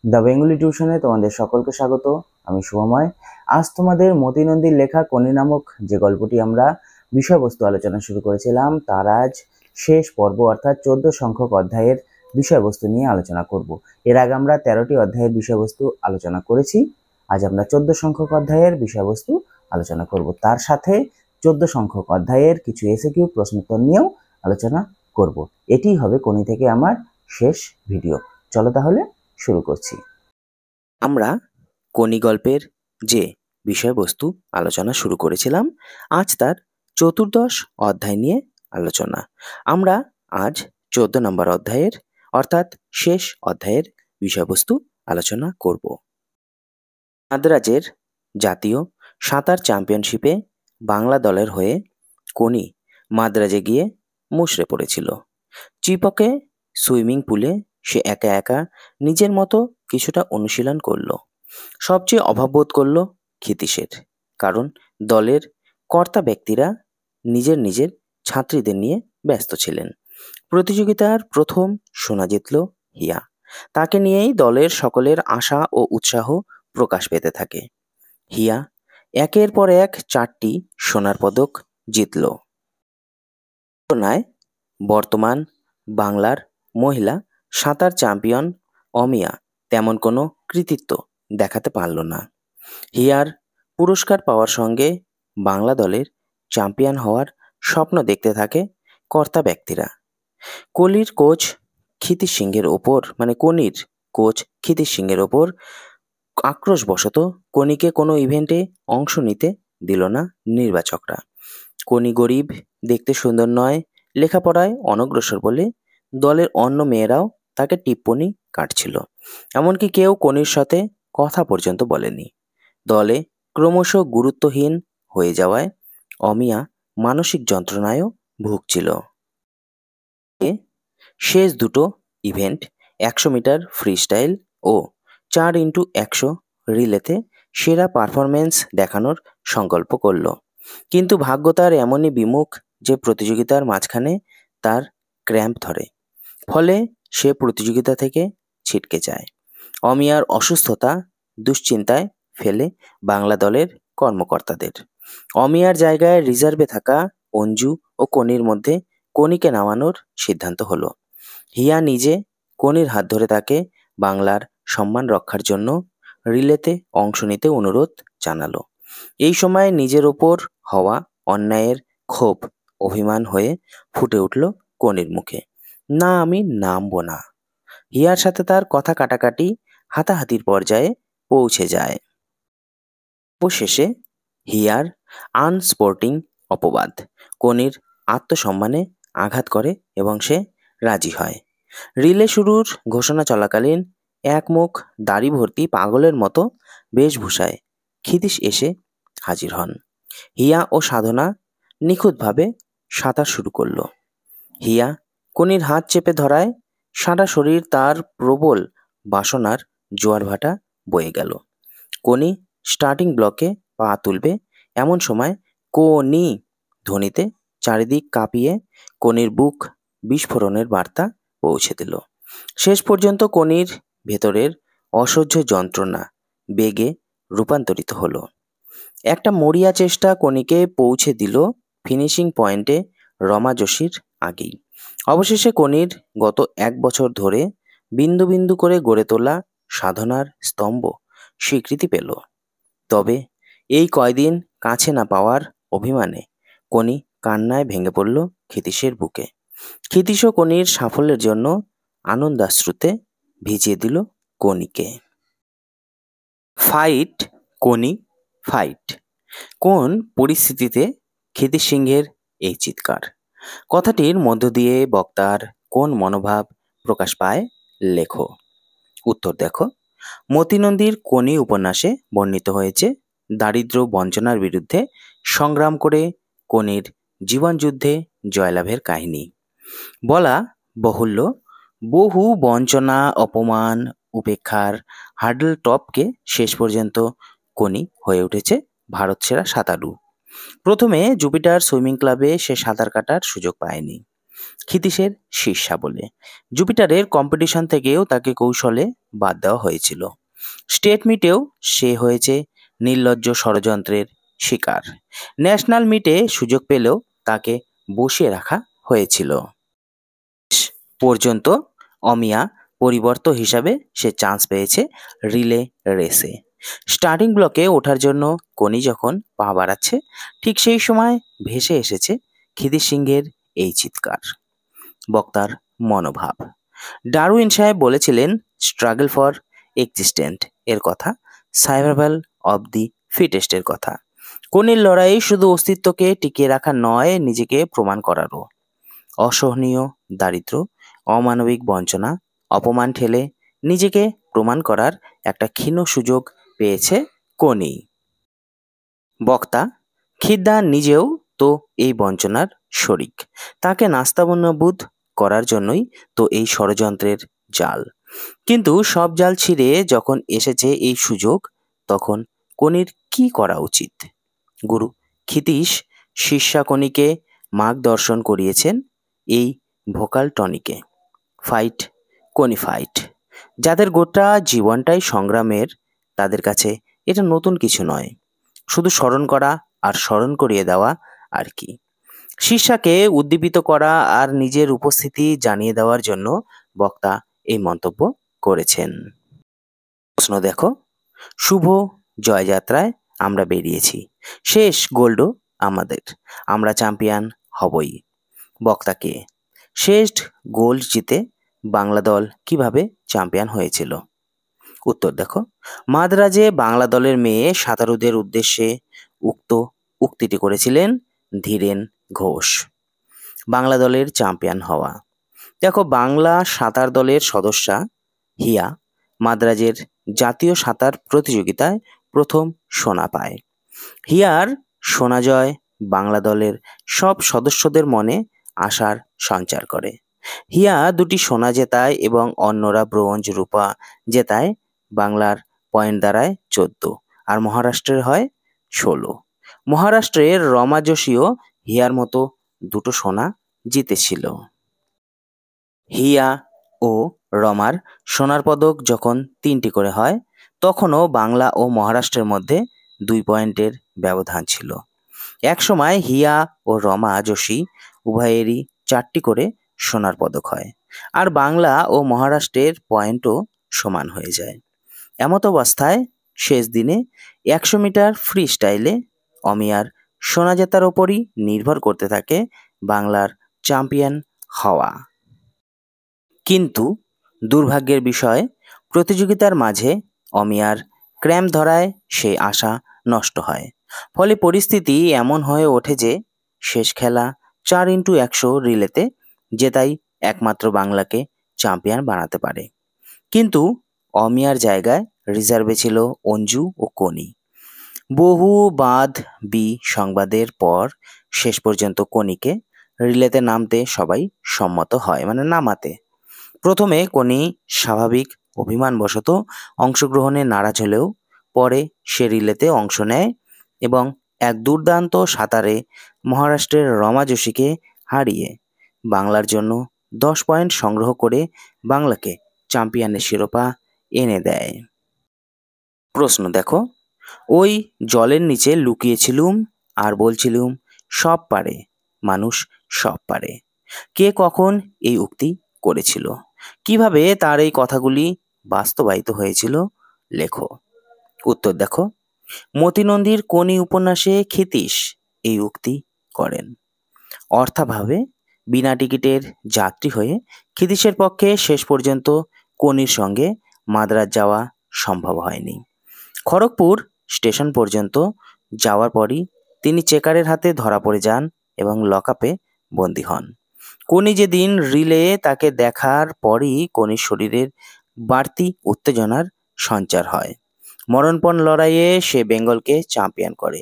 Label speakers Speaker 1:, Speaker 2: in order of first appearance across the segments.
Speaker 1: The Bengali টিউশনে তোমাদের সকলকে স্বাগত। আমি শুভময়। আজ তোমাদের মতি নন্দীর লেখা কনি নামক যে গল্পটি আমরা বিষয়বস্তু আলোচনা শুরু করেছিলাম তার আজ শেষ পর্ব অর্থাৎ 14 সংখ্যক অধ্যায়ের বিষয়বস্তু নিয়ে আলোচনা করব। এর আগে আমরা 13টি অধ্যায়ের বিষয়বস্তু আলোচনা করেছি। আজ আমরা 14 সংখ্যক অধ্যায়ের বিষয়বস্তু আলোচনা করব। তার সাথে 14 সংখ্যক অধ্যায়ের কিছু এসএকিউ প্রশ্নোত্তর নিয়েও আলোচনা করব। এটি হবে কনি থেকে আমার শেষ ভিডিও। চলো তাহলে শুরু করছি।
Speaker 2: আমরা কনি গল্পের যে বিষয়বস্তু আলোচনা শুরু করেছিলাম আজ তার 14 অধ্যায় নিয়ে আলোচনা। আমরা আজ 14 নম্বর অধ্যায়ের অর্থাৎ শেষ অধ্যায়ের বিষয়বস্তু আলোচনা করব। মাদ্রাজের জাতীয় সাঁতার চ্যাম্পিয়নশিপে বাংলা দলের হয়ে কনি মাদ্রাজে গিয়ে মুষড়ে পড়েছিল। চিপকে সুইমিং পুলে সে একা একা নিজের মতো কিছুটা অনুশীলন করলো। সবচেয়ে অভাববোধ করলো ক্ষিতীশের, কারণ দলের কর্তা ব্যক্তিরা নিজের নিজের ছাত্রীদের নিয়ে ব্যস্ত ছিলেন। প্রতিযোগিতার প্রথম সোনা জিতল হিয়া। তাকে নিয়েই দলের সকলের আশা ও উৎসাহ প্রকাশ পেতে থাকে। হিয়া একের পর এক 4টি সোনার পদক জিতল। তুলনায় বর্তমান বাংলার মহিলা সাঁতার চ্যাম্পিয়ন অমিয়া তেমন কোনো কৃতিত্ব দেখাতে পারল না। হিয়ার পুরস্কার পাওয়ার সঙ্গে বাংলা দলের চ্যাম্পিয়ন হওয়ার স্বপ্ন দেখতে থাকে কর্তা ব্যক্তিরা। কনির কোচ ক্ষিতিশ সিংহের ওপর আক্রোশবশত কনিকে কোনো ইভেন্টে অংশ নিতে দিল না নির্বাচকরা। কনি গরিব, দেখতে সুন্দর নয়, লেখাপড়ায় অনগ্রসর বলে দলের অন্য মেয়েরাও তাকে টিপ্পনি কাটছিল। এমনকি কেউ কনির সাথে কথা পর্যন্ত বলেনি। দলে ক্রমশ গুরুত্বহীন হয়ে যাওয়ায় অমিয়া মানসিক যন্ত্রণায়ও ভুগছিল। শেষ দুটো ইভেন্ট 100 মিটার ফ্রিস্টাইল ও 4x100 রিলেতে সেরা পারফরমেন্স দেখানোর সংকল্প করল। কিন্তু ভাগ্য তার এমনই বিমুখ যে প্রতিযোগিতার মাঝখানে তার ক্র্যাম্প ধরে, ফলে সে প্রতিযোগিতা থেকে ছিটকে যায়। অমিয়ার অসুস্থতা দুশ্চিন্তায় ফেলে বাংলা দলের কর্মকর্তাদের। অমিয়ার জায়গায় রিজার্ভে থাকা অঞ্জু ও কনির মধ্যে কনিকে নামানোর সিদ্ধান্ত হলো। হিয়া নিজে কনির হাত ধরে তাকে বাংলার সম্মান রক্ষার জন্য রিলেতে অংশ নিতে অনুরোধ জানালো। এই সময় নিজের ওপর হওয়া অন্যায়ের ক্ষোভ অভিমান হয়ে ফুটে উঠল কনির মুখে। না, আমি নামবো না। হিয়ার সাথে তার কথা কাটাকাটি হাতাহাতির পর্যায়ে পৌঁছে যায়। অবশেষে হিয়ার আনস্পোর্টিং অপবাদ কনির আত্মসম্মানে আঘাত করে এবং সে রাজি হয়। রিলে শুরুর ঘোষণা চলাকালীন এক মুখ দাড়ি ভর্তি পাগলের মতো বেশভূষায় ক্ষিতীশ এসে হাজির হন। হিয়া ও সাধনা নিখুঁতভাবে সাঁতার শুরু করল। হিয়া কনির হাত চেপে ধরায় সারা শরীর তার প্রবল বাসনার জোয়ারভাটা বয়ে গেল। কনি স্টার্টিং ব্লকে পা তুলবে এমন সময় কোনি ধ্বনিতে চারিদিক কাঁপিয়ে কনির বুক বিস্ফোরণের বার্তা পৌঁছে দিল। শেষ পর্যন্ত কনির ভেতরের অসহ্য যন্ত্রণা বেগে রূপান্তরিত হলো। একটা মরিয়া চেষ্টা কনিকে পৌঁছে দিল ফিনিশিং পয়েন্টে রমা যোশীর আগেই। অবশেষে কনির গত 1 বছর ধরে বিন্দু বিন্দু করে গড়ে তোলা সাধনার স্তম্ভ স্বীকৃতি পেল। তবে এই কয়দিন কাছে না পাওয়ার অভিমানে কনি কান্নায় ভেঙে পড়ল ক্ষিতীশের বুকে। ক্ষিতীশও কনির সাফল্যের জন্য আনন্দাশ্রুতে ভিজিয়ে দিল কনিকে। Fight Koni fight. কোন পরিস্থিতিতে ক্ষিতীশ সিংহের এই চিৎকার? কথাটির মধ্য দিয়ে বক্তার কোন মনোভাব প্রকাশ পায় লেখো। উত্তর দেখো। মতি নন্দীর কনি উপন্যাসে বর্ণিত হয়েছে দারিদ্র্য বঞ্চনার বিরুদ্ধে সংগ্রাম করে কনির জীবনযুদ্ধে জয়লাভের কাহিনী। বলা বাহুল্য, বহু বঞ্চনা, অপমান, উপেক্ষার হার্ডল টপকে শেষ পর্যন্ত কনি হয়ে উঠেছে ভারত সেরা সাঁতারু। প্রথমে জুপিটার সুইমিং ক্লাবে সে সাঁতার কাটার সুযোগ পায়নি। ক্ষিতীশের শিষ্যা বলে। জুপিটারের কম্পিটিশন থেকেও তাকে কৌশলে বাদ দেওয়া হয়েছিল। স্টেট মিটেও সে হয়েছে নির্লজ্জ ষড়যন্ত্রের শিকার। ন্যাশনাল মিটে সুযোগ পেলেও তাকে বসিয়ে রাখা হয়েছিল। পর্যন্ত অমিয়া পরিবর্ত হিসাবে সে চান্স পেয়েছে রিলে রেসে। স্টার্টিং ব্লকে ওঠার জন্য কনি যখন পা বাড়াচ্ছে, ঠিক সেই সময় ভেসে এসেছে ক্ষিতীশ সিংহের এই চিৎকার। বক্তার মনোভাব। ডারউইন সাহেব বলেছিলেন স্ট্রাগল ফর এক্সিস্টেন্ট এর কথা, সার্ভাইভাল অব দি ফিটেস্ট এর কথা। কনির লড়াই শুধু অস্তিত্বকে টিকিয়ে রাখা নয়, নিজেকে প্রমাণ করারও। অসহনীয় দারিদ্র, অমানবিক বঞ্চনা, অপমান ঠেলে নিজেকে প্রমাণ করার একটা ক্ষীণ সুযোগ পেয়েছে কনি। বক্তা খিদ্দা নিজেও তো এই বঞ্চনার শরিক। তাকে নাস্তানাবুদ করার জন্যই তো এই ষড়যন্ত্রের জাল। কিন্তু সব জাল ছিঁড়ে যখন এসেছে এই সুযোগ, তখন কনির কি করা উচিত? গুরু ক্ষিতীশ শিষ্যা কনিকে মার্গদর্শন করিয়েছেন এই ভোকাল টনিকে। Fight Koni fight. যাদের গোটা জীবনটাই সংগ্রামের, তাদের কাছে এটা নতুন কিছু নয়, শুধু স্মরণ করা আর স্মরণ করিয়ে দেওয়া আর কি। শিষ্যাকে উদ্দীপিত করা আর নিজের উপস্থিতি জানিয়ে দেওয়ার জন্য বক্তা এই মন্তব্য করেছেন। প্রশ্ন দেখো, শুভ জয়যাত্রায় আমরা বেরিয়েছি, শেষ গোল্ডও আমাদের, আমরা চ্যাম্পিয়ন হবই। বক্তাকে শেষ গোল্ড জিতে বাংলা দল কিভাবে চ্যাম্পিয়ন হয়েছিল? উত্তর দেখো, মাদ্রাজে বাংলা দলের মেয়ে সাঁতারুদের উদ্দেশ্যে উক্তিটি করেছিলেন ধীরেন ঘোষ। বাংলা দলের চ্যাম্পিয়ন হওয়া। দেখো, বাংলা সাঁতার দলের সদস্যা হিয়া মাদ্রাজের জাতীয় সাঁতার প্রতিযোগিতায় প্রথম সোনা পায়। হিয়ার সোনা জয় বাংলা দলের সব সদস্যদের মনে আশার সঞ্চার করে। হিয়া দুটি সোনা জেতায় এবং অন্যরা ব্রোঞ্জ, রূপা জেতায়। বাংলার পয়েন্ট দাঁড়ায় 14 আর মহারাষ্ট্রের হয় 16। মহারাষ্ট্রের রমা যোশীও হিয়ার মতো দুটো সোনা জিতেছিল। হিয়া ও রমার সোনার পদক যখন 3টি করে হয়, তখনও বাংলা ও মহারাষ্ট্রের মধ্যে 2 পয়েন্টের ব্যবধান ছিল। একসময় হিয়া ও রমা যোশী উভয়েরই 4টি করে সোনার পদক হয়, আর বাংলা ও মহারাষ্ট্রের পয়েন্টও সমান হয়ে যায়। এমত অবস্থায় শেষ দিনে 100 মিটার ফ্রি স্টাইলে অমিয়ার সোনা জেতার ওপরই নির্ভর করতে থাকে বাংলার চ্যাম্পিয়ন হওয়া। কিন্তু দুর্ভাগ্যের বিষয়, প্রতিযোগিতার মাঝে অমিয়ার ক্র্যাম্প ধরায় সেই আশা নষ্ট হয়। ফলে পরিস্থিতি এমন হয়ে ওঠে যে শেষ খেলা 4x100 রিলেতে জেতাই একমাত্র বাংলাকে চ্যাম্পিয়ন বানাতে পারে। কিন্তু অমিয়ার জায়গায় রিজার্ভে ছিল অঞ্জু ও কনি। বহু বাদ বি সংবাদের পর শেষ পর্যন্ত কনিকে রিলেতে নামতে সবাই সম্মত হয়, মানে নামাতে। প্রথমে কনি স্বাভাবিক অভিমানবশত অংশগ্রহণে নারাজ হলেও পরে সে রিলেতে অংশ নেয় এবং এক দুর্দান্ত সাঁতারে মহারাষ্ট্রের রমা যোশীকে হারিয়ে বাংলার জন্য 10 পয়েন্ট সংগ্রহ করে বাংলাকে চ্যাম্পিয়নের শিরোপা এনে দেয়। প্রশ্ন দেখো, ওই জলের নিচে লুকিয়েছিলুম আর বলছিলুম সব পারে মানুষ, সব পারে। কে কখন এই উক্তি করেছিল? কিভাবে তার এই কথাগুলি বাস্তবায়িত হয়েছিল? লেখো। উত্তর দেখো, মতিনন্দীর কনি উপন্যাসে ক্ষিতীশ এই উক্তি করেন। অর্থাভাবে বিনা টিকিটের যাত্রী হয়ে ক্ষিতীশের পক্ষে শেষ পর্যন্ত কনির সঙ্গে মাদ্রাজ যাওয়া সম্ভব হয়নি। খড়গপুর স্টেশন পর্যন্ত যাওয়ার পরই তিনি চেকারের হাতে ধরা পড়ে যান এবং লকআপে বন্দী হন। কনি যেদিন রিলে তাকে দেখার পরই কনির শরীরের বাড়তি উত্তেজনার সঞ্চার হয়। মরণপণ লড়াইয়ে সে বেঙ্গলকে চ্যাম্পিয়ন করে।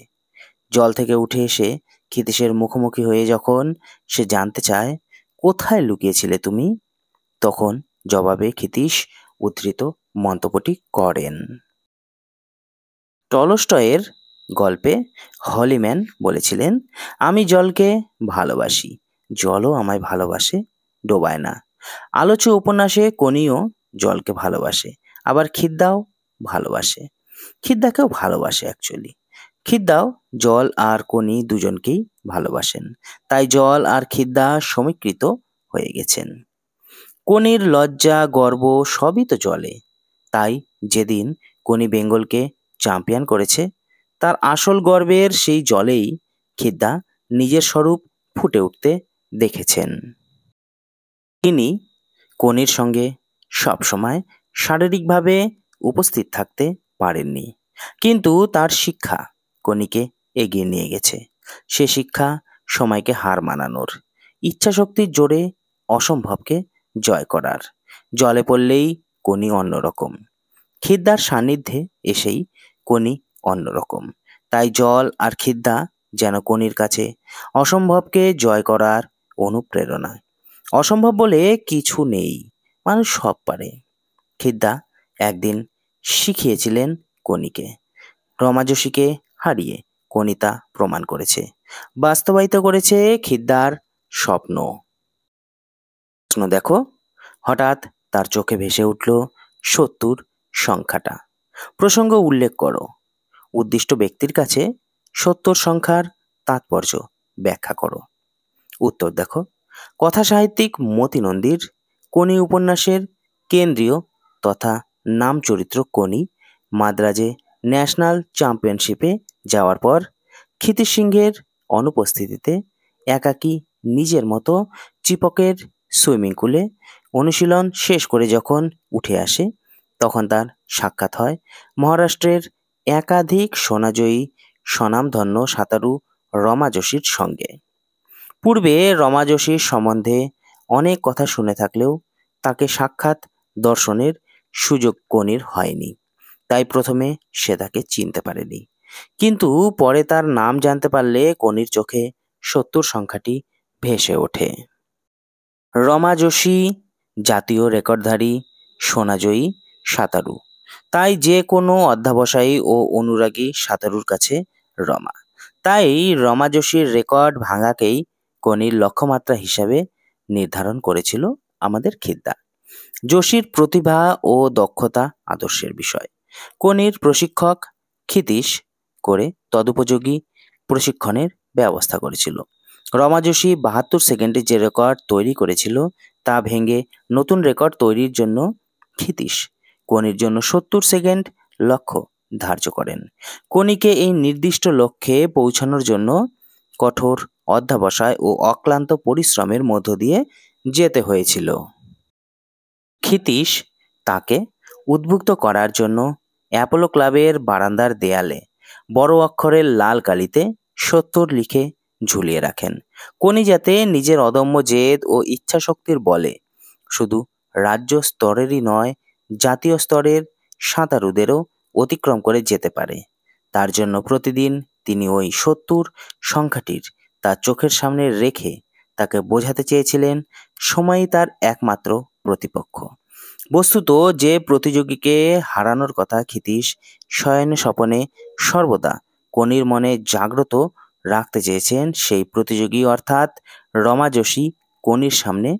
Speaker 2: জল থেকে উঠে এসে ক্ষিতীশের মুখোমুখি হয়ে যখন সে জানতে চায়, কোথায় লুকিয়েছিলে তুমি? তখন জবাবে ক্ষিতীশ উদ্ধৃত মন্তব্যটি করেন। টলস্টয়ের গল্পে হলিম্যান বলেছিলেন, আমি জলকে ভালোবাসি, জলও আমায় ভালোবাসে, ডোবায় না। আলোচ্য উপন্যাসে কনিও জলকে ভালোবাসে, আবার খিদ্দাও ভালোবাসে। খিদ্দাকেও ভালোবাসে অ্যাকচুয়ালি। খিদ্দাও জল আর কনি দুজনকেই ভালোবাসেন। তাই জল আর খিদ্দা সমীকৃত হয়ে গেছেন। কনির লজ্জা গর্ব সবই তো জলে। তাই যেদিন কনি বেঙ্গলকে চ্যাম্পিয়ন করেছে, তার আসল গর্বের সেই জলেই খিদ্দা নিজের স্বরূপ ফুটে উঠতে দেখেছেন। তিনি কনির সঙ্গে সবসময় শারীরিকভাবে উপস্থিত থাকতে পারেননি, কিন্তু তার শিক্ষা কনিকে এগিয়ে নিয়ে গেছে। সে শিক্ষা সময়কে হার মানানোর, ইচ্ছাশক্তির জোরে অসম্ভবকে জয় করার। জলে পড়লেই কনি অন্যরকম, খিদ্দার সান্নিধ্যে এসেই কনি অন্যরকম। তাই জল আর খিদ্দা যেন কনির কাছে অসম্ভবকে জয় করার অনুপ্রেরণা। অসম্ভব বলে কিছু নেই, মানুষ সব পারে। খিদ্দা একদিন শিখিয়েছিলেন কনিকে, রমাজসীকে হারিয়ে কনি তা প্রমাণ করেছে, বাস্তবায়িত করেছে খিদ্দার স্বপ্ন। প্রশ্ন দেখো, হঠাৎ তার চোখে ভেসে উঠল ৭০ সংখ্যাটা। প্রসঙ্গ উল্লেখ করো। উদ্দিষ্ট ব্যক্তির কাছে ৭০ সংখ্যার তাৎপর্য ব্যাখ্যা করো। উত্তর দেখো, কথা সাহিত্যিক মতি নন্দীর কনি উপন্যাসের কেন্দ্রীয় তথা নাম চরিত্র কনি মাদ্রাজে ন্যাশনাল চ্যাম্পিয়নশিপে যাওয়ার পর ক্ষিতিশ সিংহের অনুপস্থিতিতে একাকী নিজের মতো চিপকের সুইমিং পুলে অনুশীলন শেষ করে যখন উঠে আসে, তখন তার সাক্ষাৎ হয় মহারাষ্ট্রের একাধিক সোনাজয়ী স্বনামধন্য সাঁতারু রমা যোশীর সঙ্গে। পূর্বে রমা যোশীর সম্বন্ধে অনেক কথা শুনে থাকলেও তাকে সাক্ষাৎ দর্শনের সুযোগ কনির হয়নি, তাই প্রথমে সে তাকে চিনতে পারেনি। কিন্তু পরে তার নাম জানতে পারলে কনির চোখে ৭০ সংখ্যাটি ভেসে ওঠে। রমা যোশী জাতীয় রেকর্ডধারী সোনাজয়ী সাঁতারু, তাই যে কোনো অধ্যবসায়ী ও অনুরাগী সাঁতারুর কাছে রমা। তাই রমা যোশীর রেকর্ড ভাঙাকেই কনির লক্ষ্যমাত্রা হিসাবে নির্ধারণ করেছিল আমাদের খিদ্দা। যোশীর প্রতিভা ও দক্ষতা আদর্শের বিষয়। কনির প্রশিক্ষক ক্ষিতীশ করে তদুপযোগী প্রশিক্ষণের ব্যবস্থা করেছিল। রমা যোশী ৭২ সেকেন্ডে যে রেকর্ড তৈরি করেছিল তা ভেঙে নতুন রেকর্ড তৈরির জন্য ক্ষিতীশ কনির জন্য ৭০ সেকেন্ড লক্ষ্য ধার্য করেন। কনিকে এই নির্দিষ্ট লক্ষ্যে পৌঁছানোর জন্য কঠোর অধ্যবসায় ও অক্লান্ত পরিশ্রমের মধ্য দিয়ে যেতে হয়েছিল। ক্ষিতীশ তাকে উদ্বুদ্ধ করার জন্য অ্যাপোলো ক্লাবের বারান্দার দেয়ালে বড় অক্ষরের লাল কালিতে ৭০ লিখে ঝুলিয়ে রাখেন। কনি যাতে নিজের অদম্য জেদ ও ইচ্ছাশক্তির বলে শুধু রাজ্য স্তরেরই নয়, জাতীয় স্তরের সাঁতারুদেরও অতিক্রম করে যেতে পারে, তার জন্য প্রতিদিন তিনি ওই ৭০ সংখ্যাটির তার চোখের সামনে রেখে তাকে বোঝাতে চেয়েছিলেন সময়ই তার একমাত্র প্রতিপক্ষ। বস্তুত যে প্রতিযোগীকে হারানোর কথা ক্ষিতীশ শয়নে স্বপনে সর্বদা কনির মনে জাগ্রত রাখতে চেয়েছেন, সেই প্রতিযোগী অর্থাৎ রমা যোশী কনির সামনে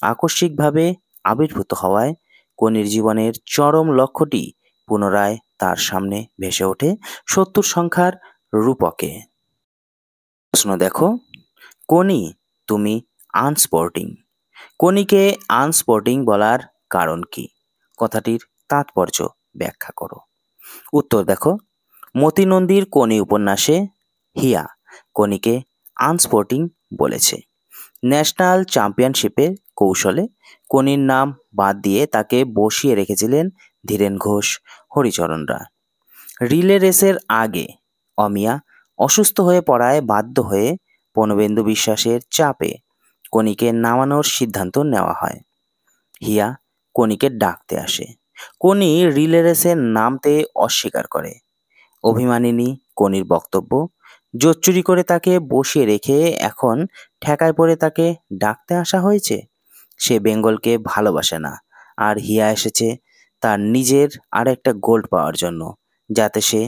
Speaker 2: আকস্মিকভাবে আবির্ভূত হওয়ায় কনির জীবনের চরম লক্ষ্যটি পুনরায় তার সামনে ভেসে ওঠে ৭০ সংখ্যার রূপকে। প্রশ্ন দেখো, কনি তুমি আনস্পোর্টিং। কনিকে আনস্পোর্টিং বলার কারণ কি? কথাটির তাৎপর্য ব্যাখ্যা করো। উত্তর দেখো, মতি নন্দীর কনি উপন্যাসে হিয়া কনিকে আনস্পোর্টিং বলেছে। ন্যাশনাল চ্যাম্পিয়নশিপের কৌশলে কনির নাম বাদ দিয়ে তাকে বসিয়ে রেখেছিলেন ধীরেন ঘোষ, হরিচরণরা। রিলে রেসের আগে অমিয়া অসুস্থ হয়ে পড়ায় বাধ্য হয়ে পূর্ণবেন্দু বিশ্বাসের চাপে কনিকে নামানোর সিদ্ধান্ত নেওয়া হয়। হিয়া কনিকে ডাকতে আসে। কনি রিলে রেসে নামতে অস্বীকার করে। অভিমানিনী কনির বক্তব্য, জোচ্চুরি করে তাকে বসিয়ে রেখে এখন ঠেকায় পড়ে তাকে ডাকতে আসা হয়েছে। সে বেঙ্গলকে ভালোবাসে না, আর হিয়া এসেছে তার নিজের আর একটা গোল্ড পাওয়ার জন্য, যাতে সে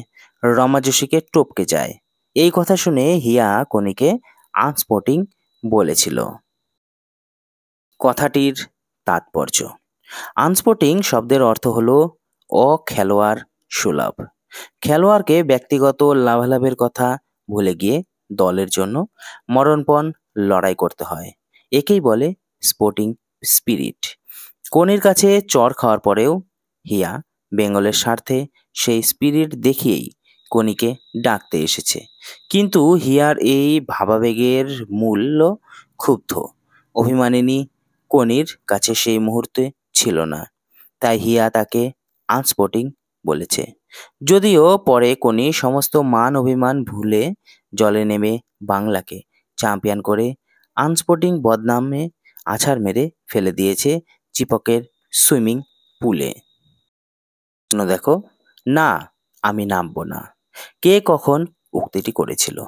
Speaker 2: রমা যোশীকে টপকে যায়। এই কথা শুনে হিয়া কনিকে আনস্পোর্টিং বলেছিল। কথাটির তাৎপর্য। আনস্পোর্টিং শব্দের অর্থ হলো অখেলোয়াড় সুলভ। খেলোয়াড়কে ব্যক্তিগত লাভালাভের কথা ভুলে গিয়ে দলের জন্য মরণপণ লড়াই করতে হয়, একেই বলে স্পোর্টিং স্পিরিট। কোনির কাছে চড় খাওয়ার পরেও হিয়া বেঙ্গলের স্বার্থে সেই স্পিরিট দেখিয়েই কোনিকে ডাকতে এসেছে। কিন্তু হিয়ার এই ভাবাবেগের মূল্য ক্ষুব্ধ অভিমানিনী কোনির কাছে সেই মুহূর্তে ছিল না, তাই হিয়া তাকে আনস্পোর্টিং বলেছে। যদিও পরে কোনি সমস্ত মান অভিমান ভুলে জলে নেমে বাংলাকে চ্যাম্পিয়ন করে আনস্পোর্টিং বদনামে আছাড় মেরে ফেলে দিয়েছে চিপকের সুইমিং পুলে। দেখো, না আমি নামবো না। কে কখন উক্তিটি করেছিল?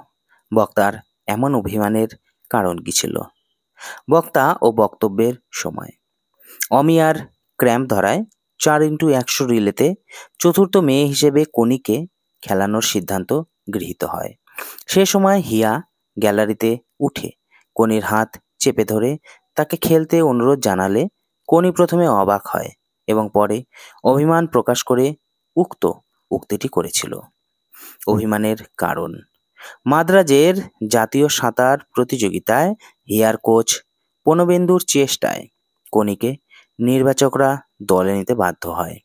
Speaker 2: বক্তার এমন অভিমানের কারণ কি ছিল? বক্তা ও বক্তব্যের সময় অমিয়ার ক্র্যাম্প ধরায় 4x100 রিলেতে চতুর্থ মেয়ে হিসেবে কোনিকে খেলানোর সিদ্ধান্ত গৃহীত হয়। সে সময় হিয়া গ্যালারিতে উঠে কোনির হাত চেপে ধরে তাকে খেলতে অনুরোধ জানালে কোনি প্রথমে অবাক হয় এবং পরে অভিমান প্রকাশ করে উক্ত উক্তিটি করেছিল। অভিমানের কারণ: মাদ্রাজের জাতীয় সাঁতার প্রতিযোগিতায় হিয়ার কোচ পনবেন্দুর চেষ্টায় কোনিকে নির্বাচকরা দলে নিতে বাধ্য হয়,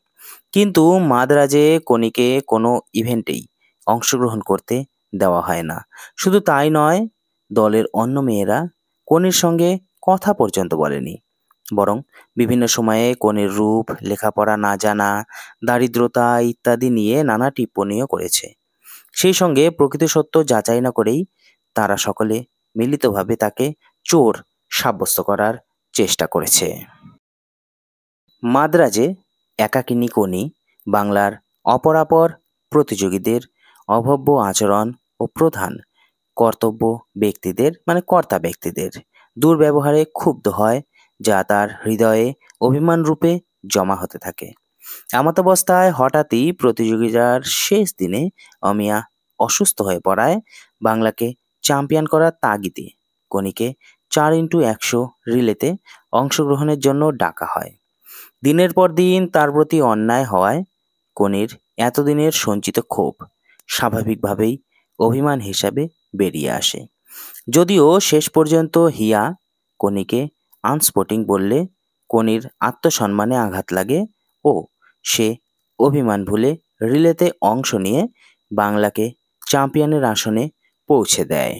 Speaker 2: কিন্তু মাদ্রাজে কোনিকে কোনো ইভেন্টেই অংশগ্রহণ করতে দেওয়া হয় না। শুধু তাই নয়, দলের অন্য মেয়েরা কোনির সঙ্গে কথা পর্যন্ত বলেনি, বরং বিভিন্ন সময়ে কোনির রূপ, লেখাপড়া না জানা, দারিদ্রতা ইত্যাদি নিয়ে নানা টিপ্পণীও করেছে। সেই সঙ্গে প্রকৃত সত্য যাচাই না করেই তারা সকলে মিলিতভাবে তাকে চোর সাব্যস্ত করার চেষ্টা করেছে। মাদ্রাজে একাকিনী কোনি বাংলার অপরাপর প্রতিযোগীদের অভব্য আচরণ ও প্রধান কর্তা ব্যক্তিদের দুর্ব্যবহারে ক্ষুব্ধ হয়, যা তার হৃদয়ে অভিমান রূপে জমা হতে থাকে। এমতাবস্থায় হঠাৎই প্রতিযোগিতার শেষ দিনে অমিয়া অসুস্থ হয়ে পড়ায় বাংলাকে চ্যাম্পিয়ন করার তাগিদে কোনিকে 4x100 রিলেতে অংশগ্রহণের জন্য ডাকা হয়। দিনের পর দিন তার প্রতি অন্যায় হওয়ায় কোনির এতদিনের সঞ্চিত ক্ষোভ স্বাভাবিকভাবেই অভিমান হিসাবে বেরিয়ে আসে। যদিও শেষ পর্যন্ত হিয়া কোনিকে আনস্পোর্টিং বললে কোনির আত্মসম্মানে আঘাত লাগে ও সে অভিমান ভুলে রিলেতে অংশ নিয়ে বাংলাকে চ্যাম্পিয়নের আসনে পৌঁছে দেয়।